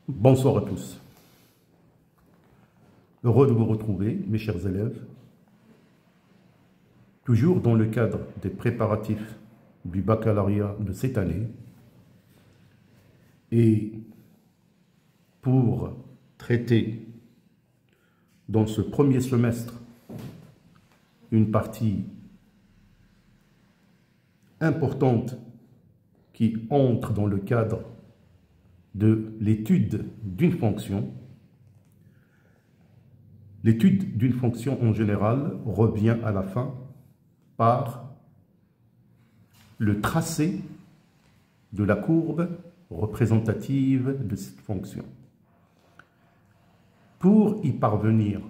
Bonsoir à tous. Heureux de vous retrouver, mes chers élèves, toujours dans le cadre des préparatifs du baccalauréat de cette année et pour traiter dans ce premier semestre une partie importante qui entre dans le cadre de l'étude d'une fonction. L'étude d'une fonction en général revient à la fin par le tracé de la courbe représentative de cette fonction. Pour y parvenir,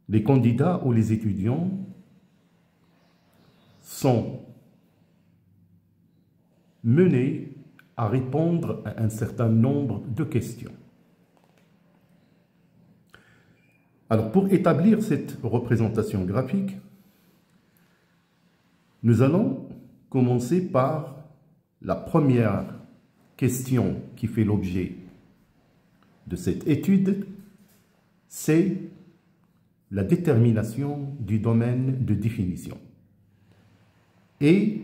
les candidats ou les étudiants sont menés à répondre à un certain nombre de questions. Alors, pour établir cette représentation graphique, nous allons commencer par la première question qui fait l'objet de cette étude, c'est la détermination du domaine de définition et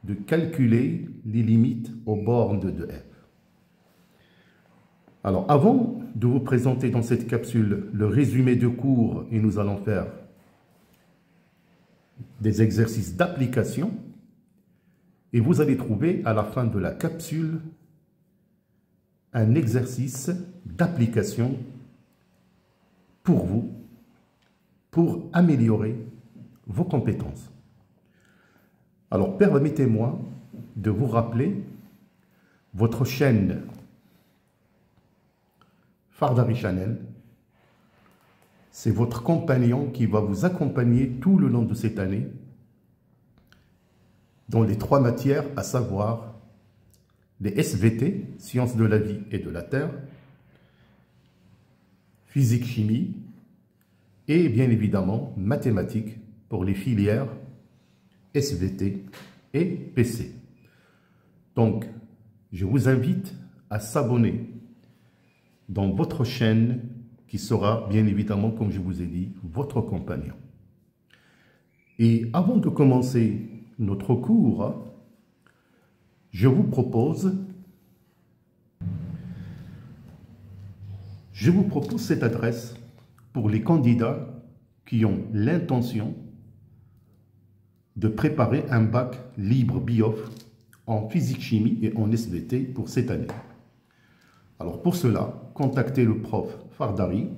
de calculer les limites aux bornes de f. Alors, avant de vous présenter dans cette capsule le résumé de cours, et nous allons faire des exercices d'application, et vous allez trouver à la fin de la capsule un exercice d'application pour vous, pour améliorer vos compétences. Alors, permettez-moi de vous rappeler votre chaîne Fardari Channel. C'est votre compagnon qui va vous accompagner tout le long de cette année dans les trois matières, à savoir les SVT, sciences de la vie et de la terre, physique-chimie et bien évidemment mathématiques pour les filières SVT et PC. Donc, je vous invite à s'abonner dans votre chaîne qui sera bien évidemment, comme je vous ai dit, votre compagnon. Et avant de commencer notre cours, je vous propose cette adresse pour les candidats qui ont l'intention de préparer un bac libre BIOF en physique-chimie et en SVT pour cette année. Alors pour cela, contactez le prof Fardari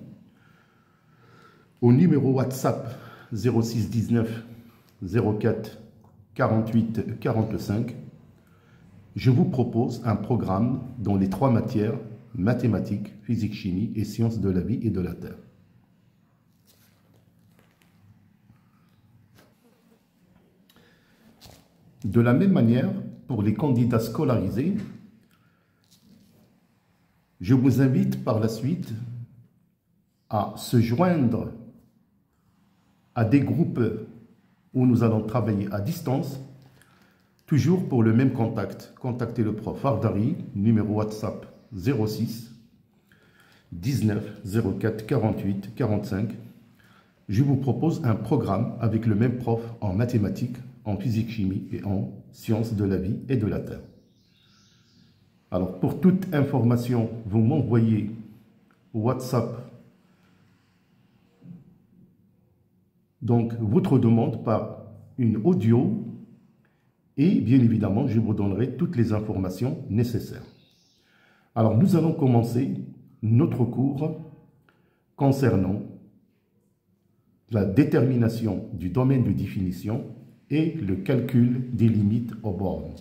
au numéro WhatsApp 06 19 04 48 45. Je vous propose un programme dans les trois matières mathématiques, physique-chimie et sciences de la vie et de la terre. De la même manière, pour les candidats scolarisés, je vous invite par la suite à se joindre à des groupes où nous allons travailler à distance, toujours pour le même contact. Contactez le prof Fardari, numéro WhatsApp 06 19 04 48 45. Je vous propose un programme avec le même prof en mathématiques, en physique-chimie et en sciences de la vie et de la terre. Alors, pour toute information, vous m'envoyez WhatsApp donc votre demande par une audio et bien évidemment, je vous donnerai toutes les informations nécessaires. Alors, nous allons commencer notre cours concernant la détermination du domaine de définition et le calcul des limites aux bornes.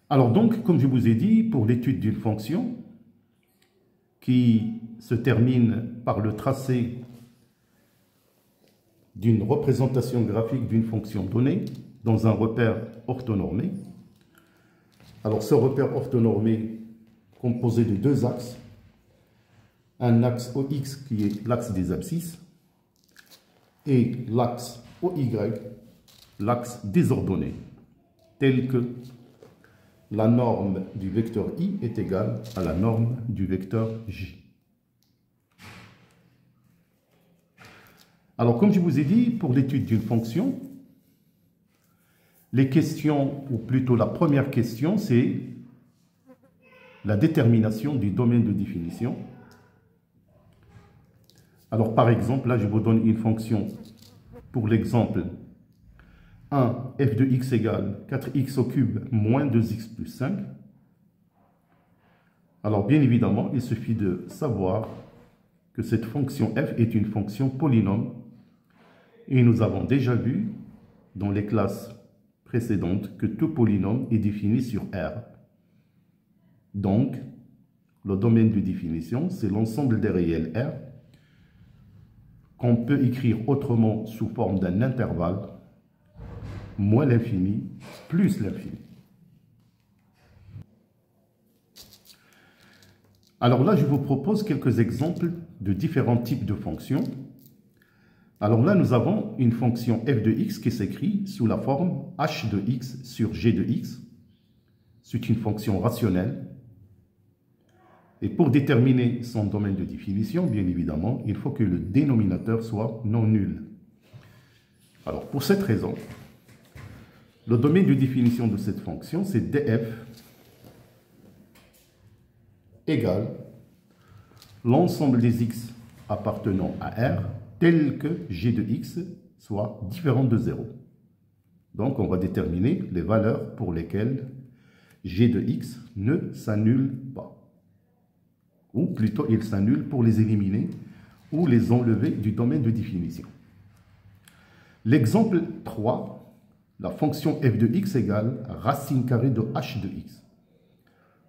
Alors donc, comme je vous ai dit, pour l'étude d'une fonction qui se termine par le tracé d'une représentation graphique d'une fonction donnée dans un repère orthonormé. Alors ce repère orthonormé composé de deux axes, un axe OX qui est l'axe des abscisses et l'axe OY, l'axe des ordonnées. tel que la norme du vecteur i est égale à la norme du vecteur j. Alors, comme je vous ai dit, pour l'étude d'une fonction, les questions, ou plutôt la première question, c'est la détermination du domaine de définition. Alors, par exemple, là, je vous donne une fonction pour l'exemple 1, f de x égale 4x au cube moins 2x plus 5. Alors, bien évidemment, il suffit de savoir que cette fonction f est une fonction polynôme. Et nous avons déjà vu dans les classes précédentes que tout polynôme est défini sur R. Donc, le domaine de définition, c'est l'ensemble des réels R qu'on peut écrire autrement sous forme d'un intervalle moins l'infini plus l'infini. Alors là, je vous propose quelques exemples de différents types de fonctions. Alors là, nous avons une fonction f de x qui s'écrit sous la forme h de x sur g de x. C'est une fonction rationnelle. Et pour déterminer son domaine de définition, bien évidemment, il faut que le dénominateur soit non nul. Alors, pour cette raison, le domaine de définition de cette fonction, c'est df égale l'ensemble des x appartenant à R tel que g de x soit différent de 0. Donc, on va déterminer les valeurs pour lesquelles g de x ne s'annule pas. Ou plutôt, il s'annule pour les éliminer ou les enlever du domaine de définition. L'exemple 3, la fonction f de x égale racine carrée de h de x.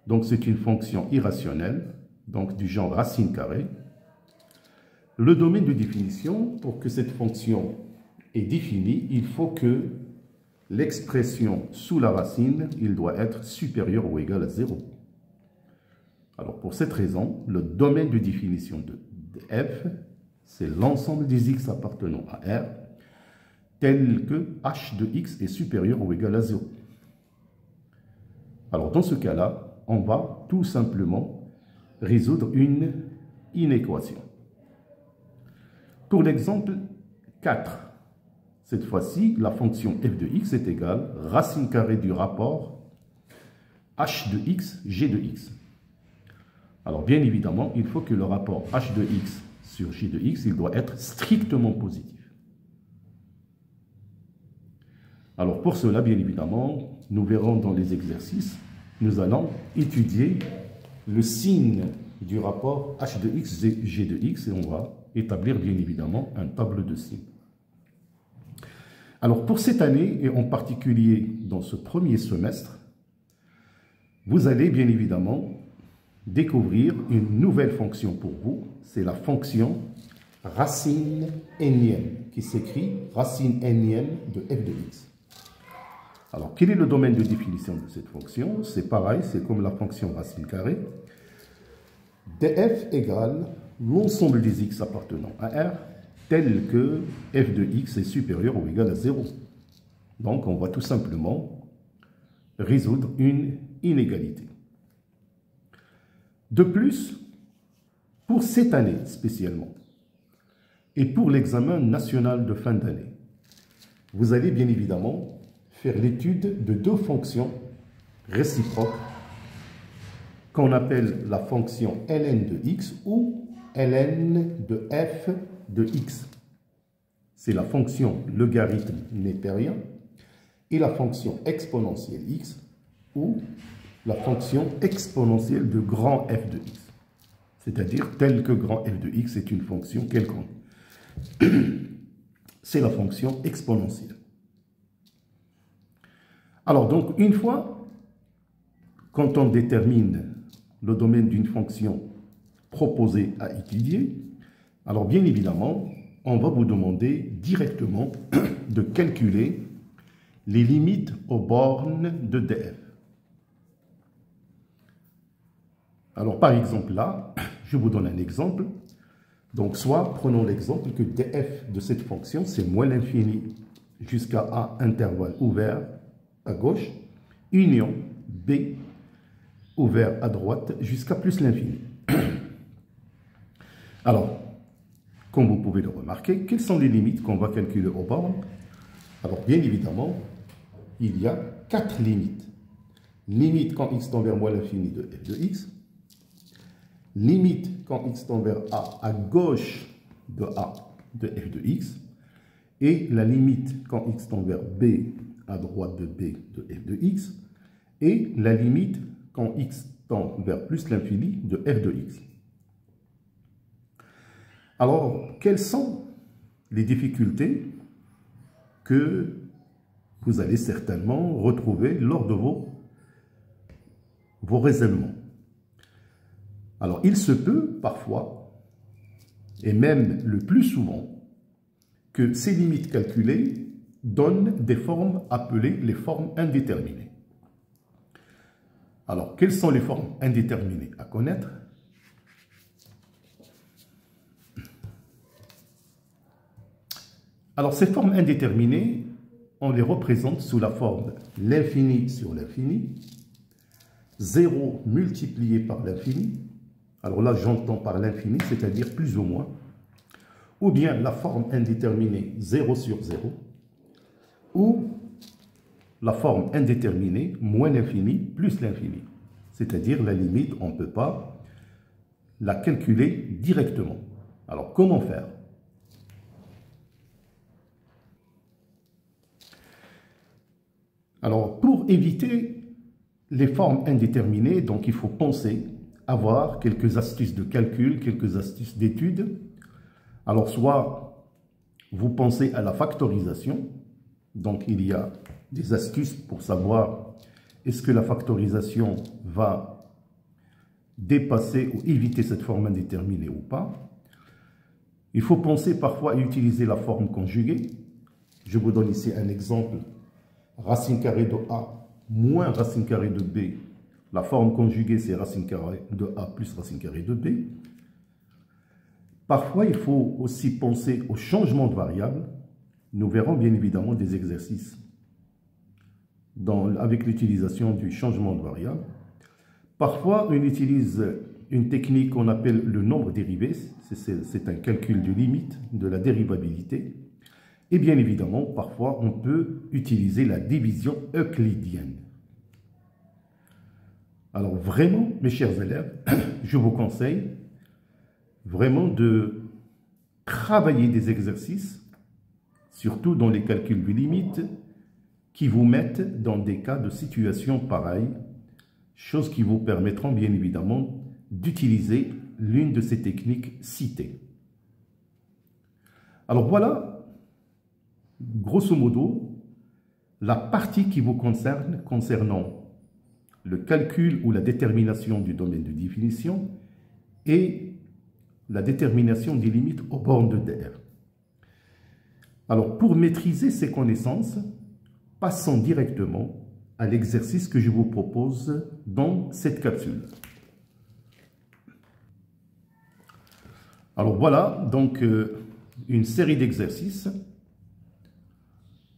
Donc, c'est une fonction irrationnelle, donc du genre racine carrée. Le domaine de définition, pour que cette fonction est définie, il faut que l'expression sous la racine, il doit être supérieur ou égal à 0. Alors, pour cette raison, le domaine de définition de f, c'est l'ensemble des x appartenant à R, tel que h de x est supérieur ou égal à 0. Alors, dans ce cas-là, on va tout simplement résoudre une inéquation. Pour l'exemple 4, cette fois-ci, la fonction f de x est égale racine carrée du rapport h de x, g de x. Alors, bien évidemment, il faut que le rapport h de x sur g de x, il doit être strictement positif. Alors, pour cela, bien évidemment, nous verrons dans les exercices, nous allons étudier le signe du rapport h de x, g de x, et on va établir, bien évidemment, un tableau de signes. Alors, pour cette année, et en particulier dans ce premier semestre, vous allez, bien évidemment, découvrir une nouvelle fonction pour vous, c'est la fonction racine énième, qui s'écrit racine énième de f de x. Alors, quel est le domaine de définition de cette fonction? C'est pareil, c'est comme la fonction racine carrée. df égale l'ensemble des x appartenant à R, tel que f de x est supérieur ou égal à 0. Donc, on va tout simplement résoudre une inégalité. De plus, pour cette année spécialement, et pour l'examen national de fin d'année, vous allez bien évidemment faire l'étude de deux fonctions réciproques qu'on appelle la fonction ln de x ou ln de f de x. C'est la fonction logarithme népérien et la fonction exponentielle x ou la fonction exponentielle de grand f de x. C'est-à-dire tel que grand f de x est une fonction quelconque. C'est la fonction exponentielle. Alors donc, une fois, quand on détermine le domaine d'une fonction proposée à étudier, alors bien évidemment, on va vous demander directement de calculer les limites aux bornes de df. Alors par exemple là, je vous donne un exemple. Donc soit prenons l'exemple que df de cette fonction, c'est moins l'infini jusqu'à un intervalle ouvert à gauche. union B ouvert à droite jusqu'à plus l'infini. Alors, comme vous pouvez le remarquer, quelles sont les limites qu'on va calculer aux bornes? Alors, bien évidemment, il y a 4 limites. Limite quand x tend vers moins l'infini de f de x. Limite quand x tend vers a à gauche de a de f de x. Et la limite quand x tend vers b à droite de b de f de x. Et la limite quand x tend vers plus l'infini de f de x. Alors, quelles sont les difficultés que vous allez certainement retrouver lors de vos raisonnements? Alors, il se peut parfois, et même le plus souvent, que ces limites calculées donnent des formes appelées les formes indéterminées. Alors, quelles sont les formes indéterminées à connaître? Alors, ces formes indéterminées, on les représente sous la forme l'infini sur l'infini, 0 multiplié par l'infini. Alors là, j'entends par l'infini, c'est-à-dire plus ou moins. Ou bien la forme indéterminée 0 sur 0. Ou la forme indéterminée moins l'infini plus l'infini. C'est-à-dire la limite, on ne peut pas la calculer directement. Alors, comment faire? Alors, pour éviter les formes indéterminées, donc il faut penser, avoir quelques astuces de calcul, quelques astuces d'études. Alors, soit vous pensez à la factorisation, donc il y a des astuces pour savoir est-ce que la factorisation va dépasser ou éviter cette forme indéterminée ou pas. Il faut penser parfois à utiliser la forme conjuguée. Je vous donne ici un exemple. Racine carrée de A moins racine carrée de B. La forme conjuguée, c'est racine carrée de A plus racine carrée de B. Parfois, il faut aussi penser au changement de variable. Nous verrons bien évidemment des exercices avec l'utilisation du changement de variable. Parfois, on utilise une technique qu'on appelle le nombre dérivé. C'est un calcul de limite de la dérivabilité. Et bien évidemment, parfois, on peut utiliser la division euclidienne. Alors vraiment, mes chers élèves, je vous conseille vraiment de travailler des exercices, surtout dans les calculs de limites, qui vous mettent dans des cas de situation pareille, choses qui vous permettront bien évidemment d'utiliser l'une de ces techniques citées. Alors voilà, grosso modo, la partie qui vous concerne concernant le calcul ou la détermination du domaine de définition et la détermination des limites aux bornes de DR. Alors, pour maîtriser ces connaissances, passons directement à l'exercice que je vous propose dans cette capsule. Alors voilà, donc une série d'exercices.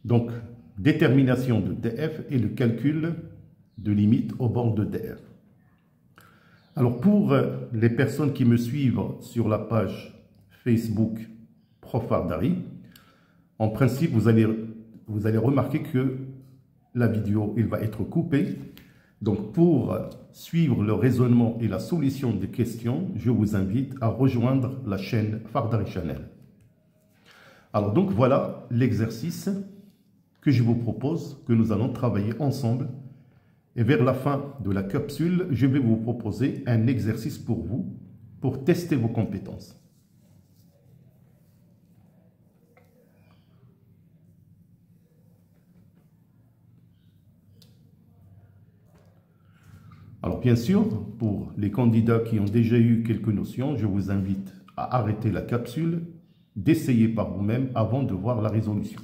Donc, détermination de DF et le calcul de limites aux bornes de DR. Alors, pour les personnes qui me suivent sur la page Facebook Prof Ardari, en principe, vous allez remarquer que la vidéo elle va être coupée. Donc, pour suivre le raisonnement et la solution des questions, je vous invite à rejoindre la chaîne Fardari Channel. Alors, donc, voilà l'exercice que je vous propose, que nous allons travailler ensemble. Et vers la fin de la capsule, je vais vous proposer un exercice pour vous, pour tester vos compétences. Alors bien sûr, pour les candidats qui ont déjà eu quelques notions, je vous invite à arrêter la capsule, d'essayer par vous-même avant de voir la résolution.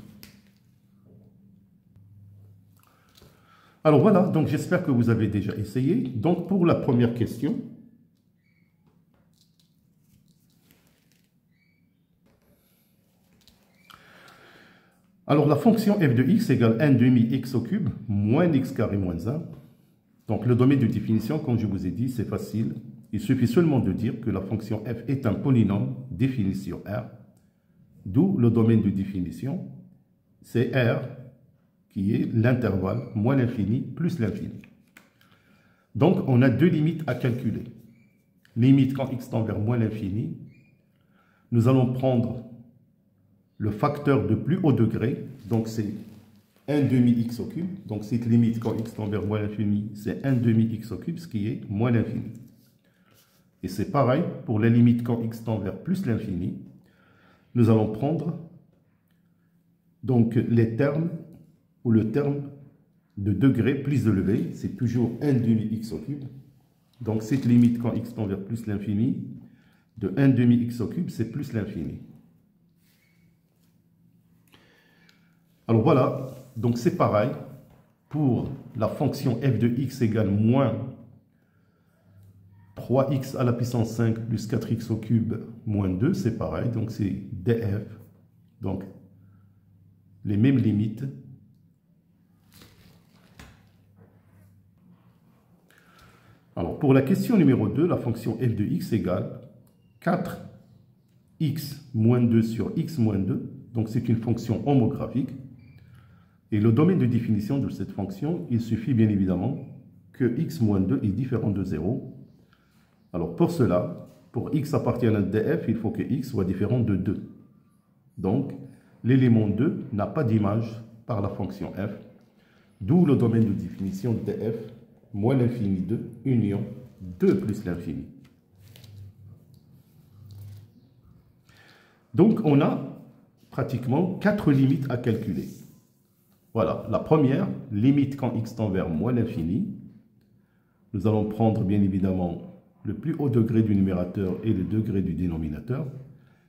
Alors voilà, donc j'espère que vous avez déjà essayé. Donc pour la première question, Alors la fonction f de x égale 1 demi x au cube moins x carré moins 1. Donc le domaine de définition, comme je vous ai dit, c'est facile. Il suffit seulement de dire que la fonction f est un polynôme défini sur R. D'où le domaine de définition, c'est R qui est l'intervalle moins l'infini plus l'infini. Donc on a deux limites à calculer. Limite quand x tend vers moins l'infini, nous allons prendre le facteur de plus haut degré, donc c'est 1 demi x au cube. Donc cette limite quand x tend vers moins l'infini, c'est 1 demi x au cube, ce qui est moins l'infini. Et c'est pareil pour la limite quand x tend vers plus l'infini. Nous allons prendre donc les termes ou le terme de degré plus élevé, c'est toujours 1 demi x au cube. Donc cette limite quand x tend vers plus l'infini, de 1 demi x au cube, c'est plus l'infini. Alors voilà, donc c'est pareil pour la fonction f de x égale moins 3x à la puissance 5 plus 4x au cube moins 2, c'est pareil, donc c'est df, donc les mêmes limites. Alors pour la question numéro 2, la fonction f de x égale 4x moins 2 sur x moins 2, donc c'est une fonction homographique. Et le domaine de définition de cette fonction, il suffit bien évidemment que x moins 2 est différent de 0. Alors pour cela, pour x appartienne à df, il faut que x soit différent de 2. Donc l'élément 2 n'a pas d'image par la fonction f, d'où le domaine de définition df moins l'infini 2 union 2 plus l'infini. Donc on a pratiquement 4 limites à calculer. Voilà, la première, limite quand x tend vers moins l'infini. Nous allons prendre bien évidemment le plus haut degré du numérateur et le degré du dénominateur,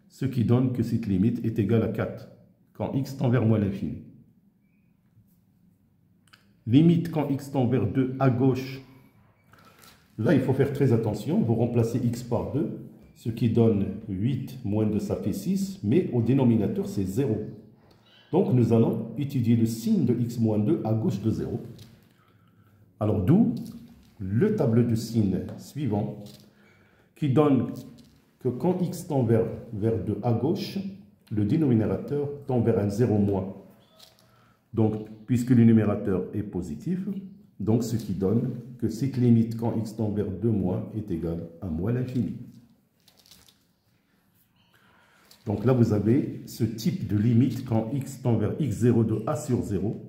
ce qui donne que cette limite est égale à 4 quand x tend vers moins l'infini. Limite quand x tend vers 2 à gauche. Là, il faut faire très attention. Vous remplacez x par 2, ce qui donne 8 moins 2, ça fait 6, mais au dénominateur, c'est 0. Donc, nous allons étudier le signe de x moins 2 à gauche de 0. Alors, d'où le tableau de signes suivant qui donne que quand x tend vers 2 à gauche, le dénominateur tend vers un 0 moins. Donc, puisque le numérateur est positif, donc ce qui donne que cette limite quand x tend vers 2 moins est égale à moins l'infini. Donc là, vous avez ce type de limite quand x tend vers x0 de a sur 0.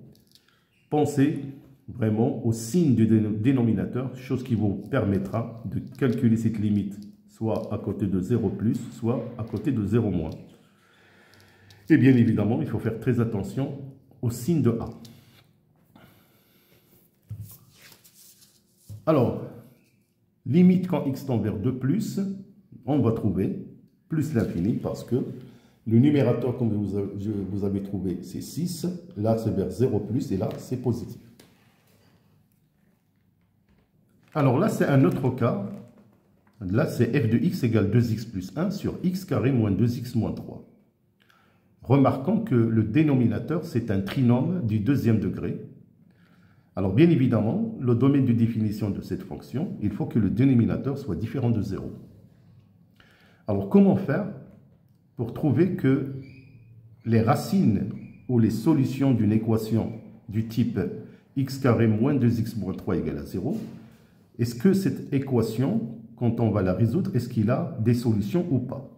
Pensez vraiment au signe du dénominateur, chose qui vous permettra de calculer cette limite soit à côté de 0 plus, soit à côté de 0 moins. Et bien évidemment, il faut faire très attention au signe de a. Alors, limite quand x tend vers 2 plus, on va trouver plus l'infini parce que le numérateur, comme vous avez trouvé, c'est 6. Là, c'est vers 0 plus et là, c'est positif. Alors là, c'est un autre cas. Là, c'est f de x égale 2x plus 1 sur x carré moins 2x moins 3. Remarquons que le dénominateur, c'est un trinôme du deuxième degré. Alors, bien évidemment, le domaine de définition de cette fonction, il faut que le dénominateur soit différent de 0. Alors, comment faire pour trouver que les racines ou les solutions d'une équation du type x carré moins 2x moins 3 égale à 0, est-ce que cette équation, quand on va la résoudre, est-ce qu'il a des solutions ou pas?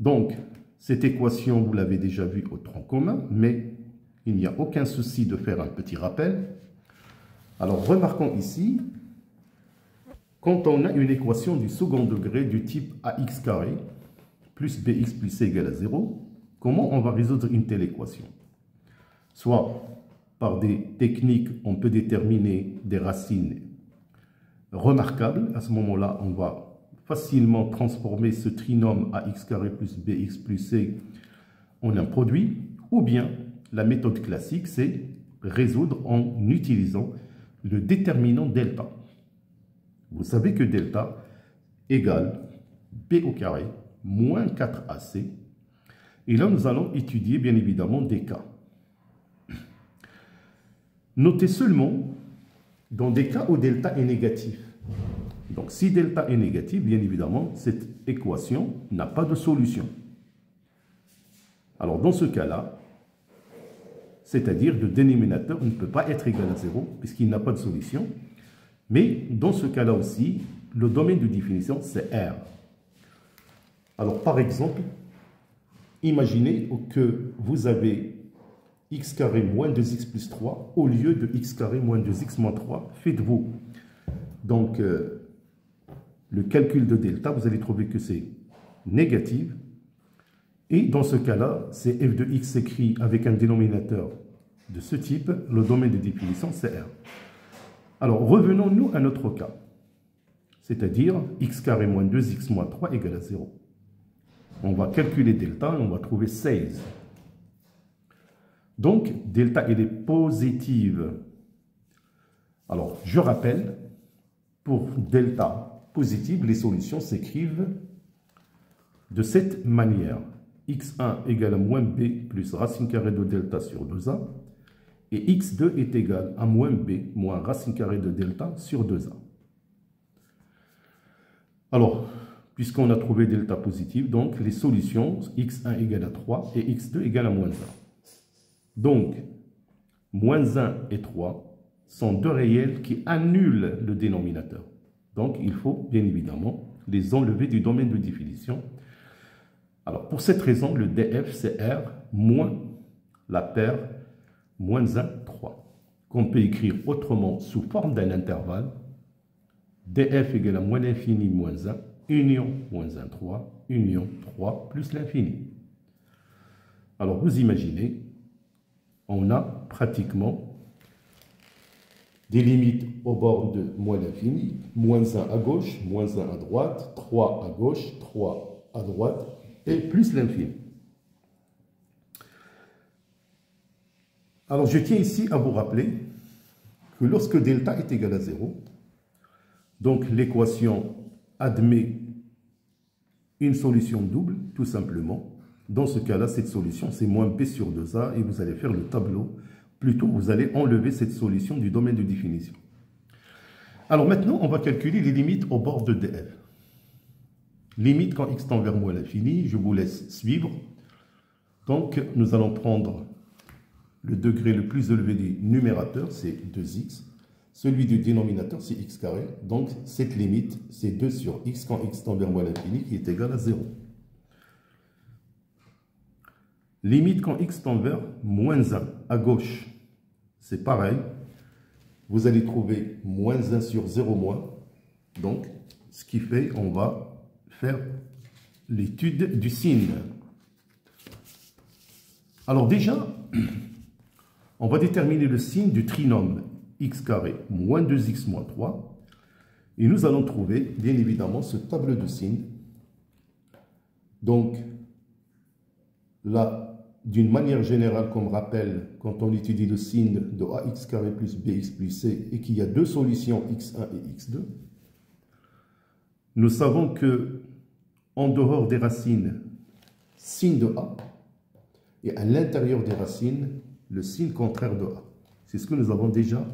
Donc, cette équation, vous l'avez déjà vue au tronc commun, mais il n'y a aucun souci de faire un petit rappel. Alors, remarquons ici, quand on a une équation du second degré du type ax carré plus bx plus c égale à 0, comment on va résoudre une telle équation? Soit par des techniques, on peut déterminer des racines remarquables. À ce moment-là, on va facilement transformer ce trinôme ax carré plus bx plus c en un produit. Ou bien, la méthode classique, c'est résoudre en utilisant le déterminant delta. Vous savez que delta égale b au carré moins 4ac. Et là, nous allons étudier bien évidemment des cas. Notez seulement dans des cas où delta est négatif. Donc si delta est négatif, bien évidemment, cette équation n'a pas de solution. Alors dans ce cas-là, c'est-à-dire le dénominateur ne peut pas être égal à 0 puisqu'il n'a pas de solution. Mais dans ce cas-là aussi, le domaine de définition, c'est R. Alors par exemple, imaginez que vous avez x carré moins 2x plus 3 au lieu de x carré moins 2x moins 3. Faites-vous donc le calcul de delta, vous allez trouver que c'est négatif. Et dans ce cas-là, c'est f de x écrit avec un dénominateur de ce type. Le domaine de définition, c'est R. Alors, revenons-nous à notre cas. C'est-à-dire x carré moins 2x moins 3 égale à 0. On va calculer delta et on va trouver 16. Donc, delta, elle est positive. Alors, je rappelle, pour delta positive, les solutions s'écrivent de cette manière. x1 égale à moins b plus racine carrée de delta sur 2a. Et x2 est égal à moins b moins racine carrée de delta sur 2a. Alors, puisqu'on a trouvé delta positive, donc les solutions x1 égale à 3 et x2 égale à moins 1. Donc, moins 1 et 3 sont deux réels qui annulent le dénominateur. Donc, il faut bien évidemment les enlever du domaine de définition. Alors, pour cette raison, le df, c'est R moins la paire moins 1, 3, qu'on peut écrire autrement sous forme d'un intervalle. df égale à moins l'infini moins 1, union moins 1, 3, union 3 plus l'infini. Alors, vous imaginez, on a pratiquement des limites au bord de moins l'infini, moins 1 à gauche, moins 1 à droite, 3 à gauche, 3 à droite, et plus l'infini. Alors, je tiens ici à vous rappeler que lorsque delta est égal à 0, donc l'équation admet une solution double, tout simplement. Dans ce cas-là, cette solution, c'est moins b sur 2a, et vous allez faire le tableau. Plutôt, vous allez enlever cette solution du domaine de définition. Alors maintenant, on va calculer les limites au bord de df. Limite quand x tend vers moins l'infini, je vous laisse suivre. Donc, nous allons prendre le degré le plus élevé du numérateur, c'est 2x. Celui du dénominateur, c'est x carré. Donc, cette limite, c'est 2 sur x quand x tend vers moins l'infini, qui est égal à 0. Limite quand x tend vers moins 1, à gauche, c'est pareil. Vous allez trouver moins 1 sur 0 moins. Donc, ce qui fait, on va faire l'étude du signe. Alors déjà, on va déterminer le signe du trinôme x carré moins 2x moins 3. Et nous allons trouver, bien évidemment, ce tableau de signes. Donc, là, d'une manière générale, comme rappel, quand on étudie le signe de ax carré plus bx plus c et qu'il y a deux solutions x1 et x2, nous savons que en dehors des racines, signe de a, et à l'intérieur des racines, le signe contraire de a. C'est ce que nous avons déjà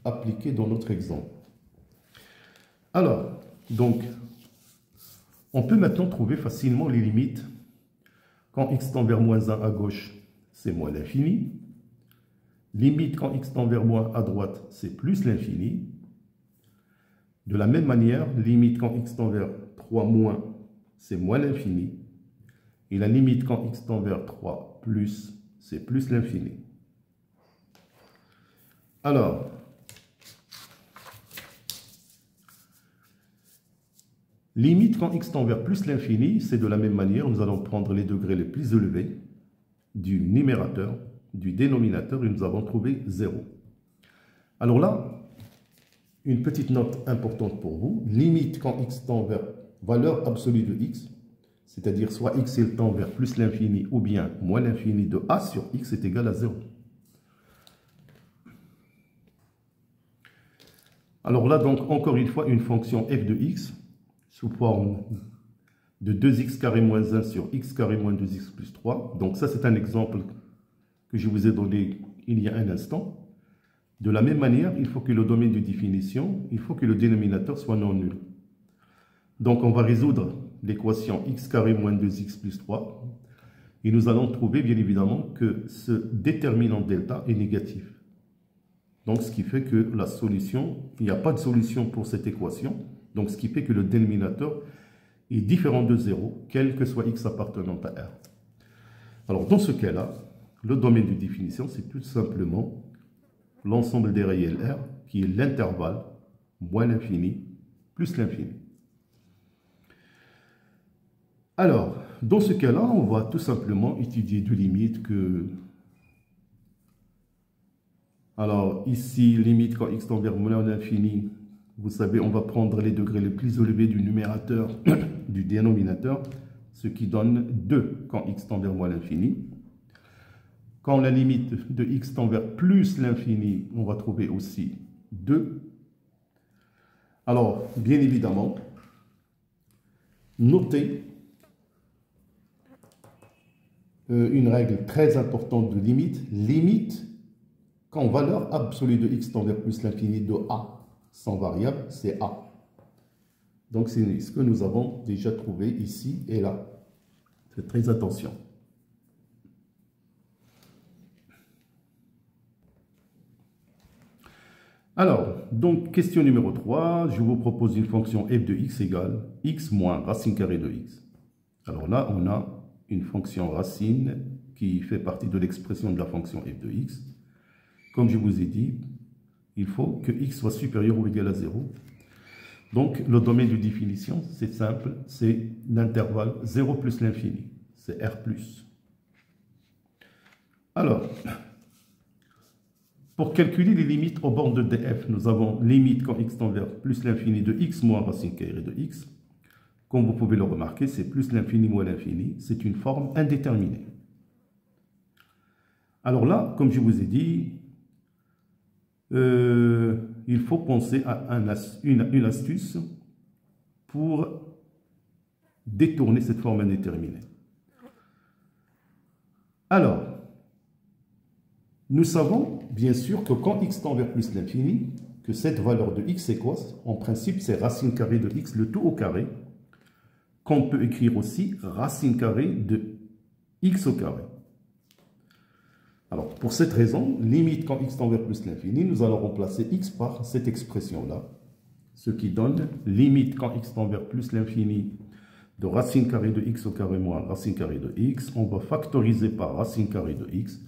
appliqué dans notre exemple. Alors, donc, on peut maintenant trouver facilement les limites. Quand x tend vers moins 1 à gauche, c'est moins l'infini. Limite quand x tend vers moins à droite, c'est plus l'infini. De la même manière, limite quand x tend vers 3 moins, c'est moins l'infini. Et la limite quand x tend vers 3 plus, c'est plus l'infini. Alors, limite quand x tend vers plus l'infini, c'est de la même manière, nous allons prendre les degrés les plus élevés du numérateur, du dénominateur, et nous avons trouvé 0. Alors là, une petite note importante pour vous, limite quand x tend vers valeur absolue de x, c'est-à-dire soit x il tend vers plus l'infini ou bien moins l'infini de a sur x est égal à 0. Alors là, donc, encore une fois, une fonction f de x sous forme de 2x carré moins 1 sur x carré moins 2x plus 3. Donc ça, c'est un exemple que je vous ai donné il y a un instant. De la même manière, il faut que le domaine de définition, il faut que le dénominateur soit non nul. Donc on va résoudre l'équation x carré moins 2x plus 3. Et nous allons trouver bien évidemment que ce déterminant delta est négatif. Donc ce qui fait que la solution, il n'y a pas de solution pour cette équation. Donc ce qui fait que le dénominateur est différent de 0, quel que soit x appartenant à R. Alors dans ce cas-là, le domaine de définition, c'est tout simplement l'ensemble des réels R, qui est l'intervalle moins l'infini plus l'infini. Alors, dans ce cas-là, on va tout simplement étudier deux limites que... Alors, ici, limite quand x tend vers moins l'infini, vous savez, on va prendre les degrés les plus élevés du numérateur, du dénominateur, ce qui donne 2 quand x tend vers moins l'infini. Quand la limite de x tend vers plus l'infini, on va trouver aussi 2. Alors, bien évidemment, notez une règle très importante de limite. Limite, quand valeur absolue de x tend vers plus l'infini de a sans variable, c'est a. Donc, c'est ce que nous avons déjà trouvé ici et là. Faites très attention. Alors, donc, question numéro 3, je vous propose une fonction f de x égale x moins racine carrée de x. Alors là, on a une fonction racine qui fait partie de l'expression de la fonction f de x. Comme je vous ai dit, il faut que x soit supérieur ou égal à 0. Donc, le domaine de définition, c'est simple, c'est l'intervalle 0 plus l'infini, c'est R+. Alors, pour calculer les limites aux bornes de df, nous avons limite quand x tend vers plus l'infini de x moins racine carrée de x. Comme vous pouvez le remarquer, c'est plus l'infini moins l'infini, c'est une forme indéterminée. Alors là, comme je vous ai dit, il faut penser à une astuce pour détourner cette forme indéterminée. Alors, nous savons bien sûr que quand x tend vers plus l'infini, que cette valeur de x c'est quoi? En principe, c'est racine carrée de x, le tout au carré, qu'on peut écrire aussi racine carrée de x au carré. Alors, pour cette raison, limite quand x tend vers plus l'infini, nous allons remplacer x par cette expression-là, ce qui donne limite quand x tend vers plus l'infini de racine carrée de x au carré moins racine carrée de x. On va factoriser par racine carrée de x,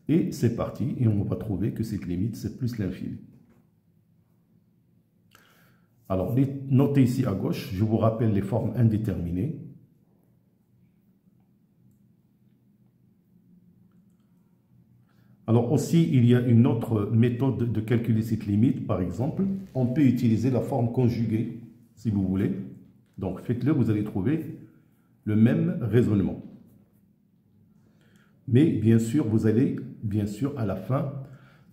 et c'est parti, et on va trouver que cette limite, c'est plus l'infini. Alors, notez ici à gauche, je vous rappelle les formes indéterminées. Alors aussi, il y a une autre méthode de calculer cette limite. Par exemple, on peut utiliser la forme conjuguée, si vous voulez. Donc, faites-le, vous allez trouver le même raisonnement. Mais bien sûr, vous allez, bien sûr, à la fin,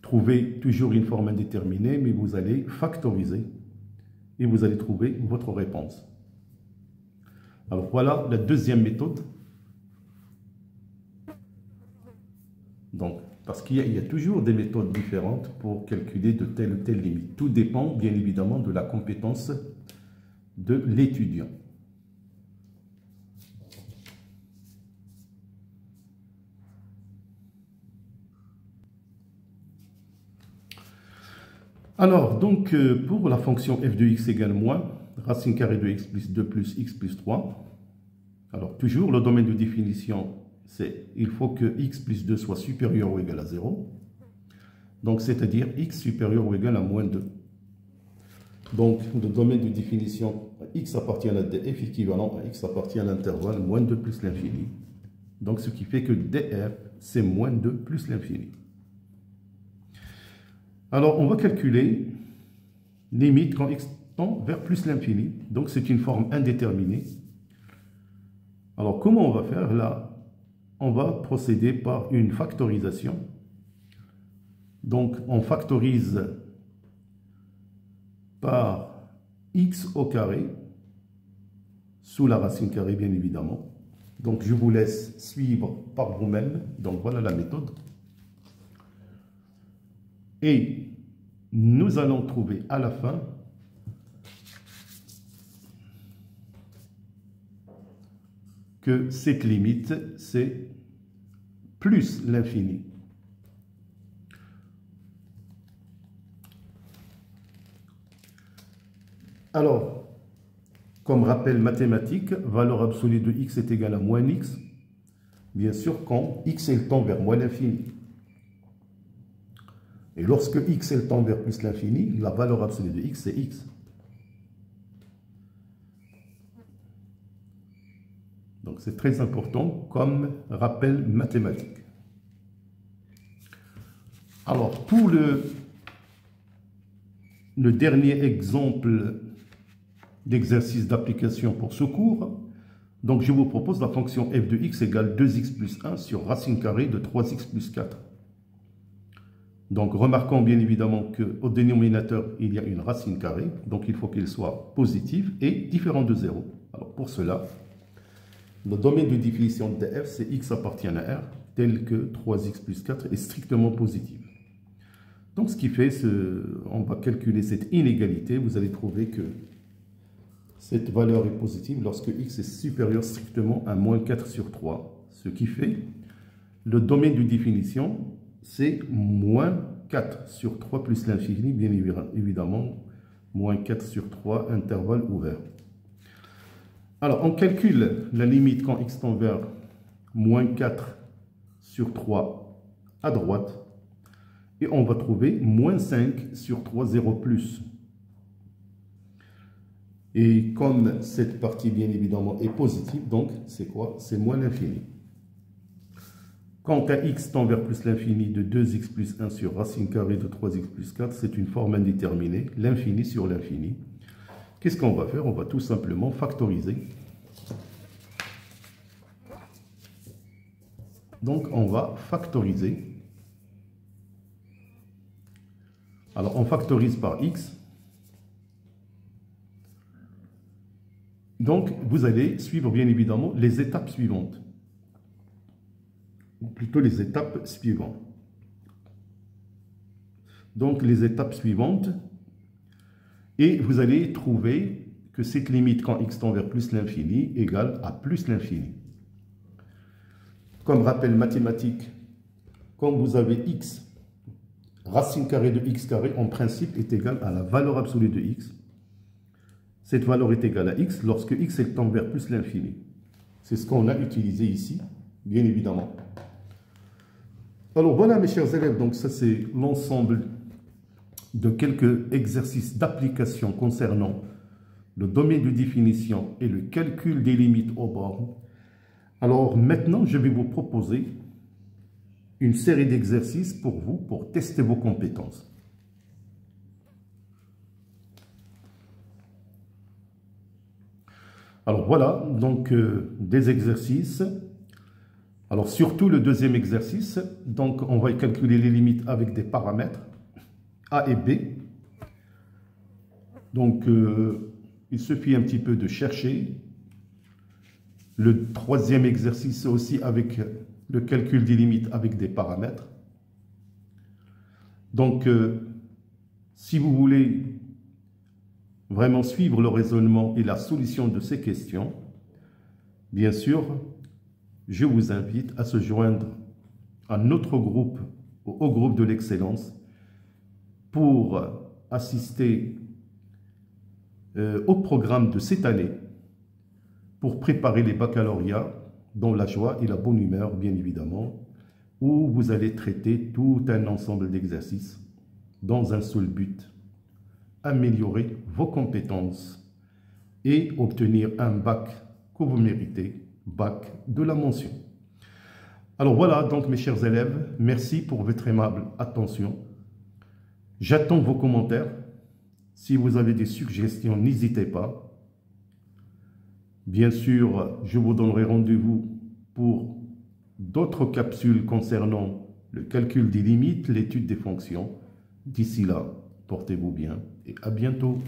trouver toujours une forme indéterminée, mais vous allez factoriser et vous allez trouver votre réponse. Alors voilà la deuxième méthode. Donc, parce qu'il y a toujours des méthodes différentes pour calculer de telle ou telle limite. Tout dépend bien évidemment de la compétence de l'étudiant. Alors, donc, pour la fonction f de x égale moins racine carrée de x plus 2 plus x plus 3, alors toujours le domaine de définition, c'est il faut que x plus 2 soit supérieur ou égal à 0. Donc, c'est-à-dire x supérieur ou égal à moins 2. Donc, le domaine de définition, x appartient à df équivalent à x appartient à l'intervalle moins 2 plus l'infini. Donc, ce qui fait que df, c'est moins 2 plus l'infini. Alors, on va calculer limite quand x tend vers plus l'infini. Donc, c'est une forme indéterminée. Alors, comment on va faire là? On va procéder par une factorisation. Donc, on factorise par x au carré sous la racine carrée, bien évidemment. Donc, je vous laisse suivre par vous-même. Donc, voilà la méthode. Et nous allons trouver à la fin que cette limite, c'est plus l'infini. Alors, comme rappel mathématique, valeur absolue de x est égale à moins x, bien sûr, quand x est tend vers moins l'infini. Et lorsque x est tend vers plus l'infini, la valeur absolue de x, c'est x. Donc, c'est très important comme rappel mathématique. Alors, pour le dernier exemple d'exercice d'application pour ce cours, donc je vous propose la fonction f de x égale 2x plus 1 sur racine carrée de 3x plus 4. Donc, remarquons bien évidemment qu'au dénominateur, il y a une racine carrée, donc il faut qu'il soit positif et différent de 0. Alors, pour cela, le domaine de définition de f, c'est x appartient à R, tel que 3x plus 4 est strictement positif. Donc, ce qui fait, on va calculer cette inégalité. Vous allez trouver que cette valeur est positive lorsque x est supérieur strictement à moins 4 sur 3. Ce qui fait, le domaine de définition, c'est moins 4 sur 3 plus l'infini, bien évidemment, moins 4 sur 3, intervalle ouvert. Alors, on calcule la limite quand x tend vers moins 4 sur 3 à droite. Et on va trouver moins 5 sur 3, 0 plus. Et comme cette partie, bien évidemment, est positive, donc c'est quoi? C'est moins l'infini. Quant à x tend vers plus l'infini de 2x plus 1 sur racine carrée de 3x plus 4, c'est une forme indéterminée, l'infini sur l'infini. Qu'est-ce qu'on va faire? On va tout simplement factoriser. Donc, on va factoriser. Alors, on factorise par x. Donc, vous allez suivre, bien évidemment, les étapes suivantes. Ou plutôt les étapes suivantes. Donc, les étapes suivantes. Et vous allez trouver que cette limite, quand x tend vers plus l'infini, égale à plus l'infini. Comme rappel mathématique, quand vous avez x, racine carrée de x carré, en principe, est égale à la valeur absolue de x. Cette valeur est égale à x lorsque x est tend vers plus l'infini. C'est ce qu'on a utilisé ici, bien évidemment. Alors voilà, mes chers élèves, donc ça c'est l'ensemble de quelques exercices d'application concernant le domaine de définition et le calcul des limites aux bornes. Alors maintenant, je vais vous proposer une série d'exercices pour vous, pour tester vos compétences. Alors voilà, donc des exercices. Alors surtout le deuxième exercice, donc on va calculer les limites avec des paramètres A et B. Donc il suffit un petit peu de chercher. Le troisième exercice aussi avec le calcul des limites avec des paramètres. Donc si vous voulez vraiment suivre le raisonnement et la solution de ces questions, bien sûr, je vous invite à se joindre à notre groupe, au groupe de l'excellence, pour assister au programme de cette année, pour préparer les baccalauréats dans la joie et la bonne humeur, bien évidemment, où vous allez traiter tout un ensemble d'exercices dans un seul but: améliorer vos compétences et obtenir un bac que vous méritez, bac de la mention. Alors voilà, donc mes chers élèves, merci pour votre aimable attention. J'attends vos commentaires. Si vous avez des suggestions, n'hésitez pas. Bien sûr, je vous donnerai rendez-vous pour d'autres capsules concernant le calcul des limites, l'étude des fonctions. D'ici là, portez-vous bien et à bientôt.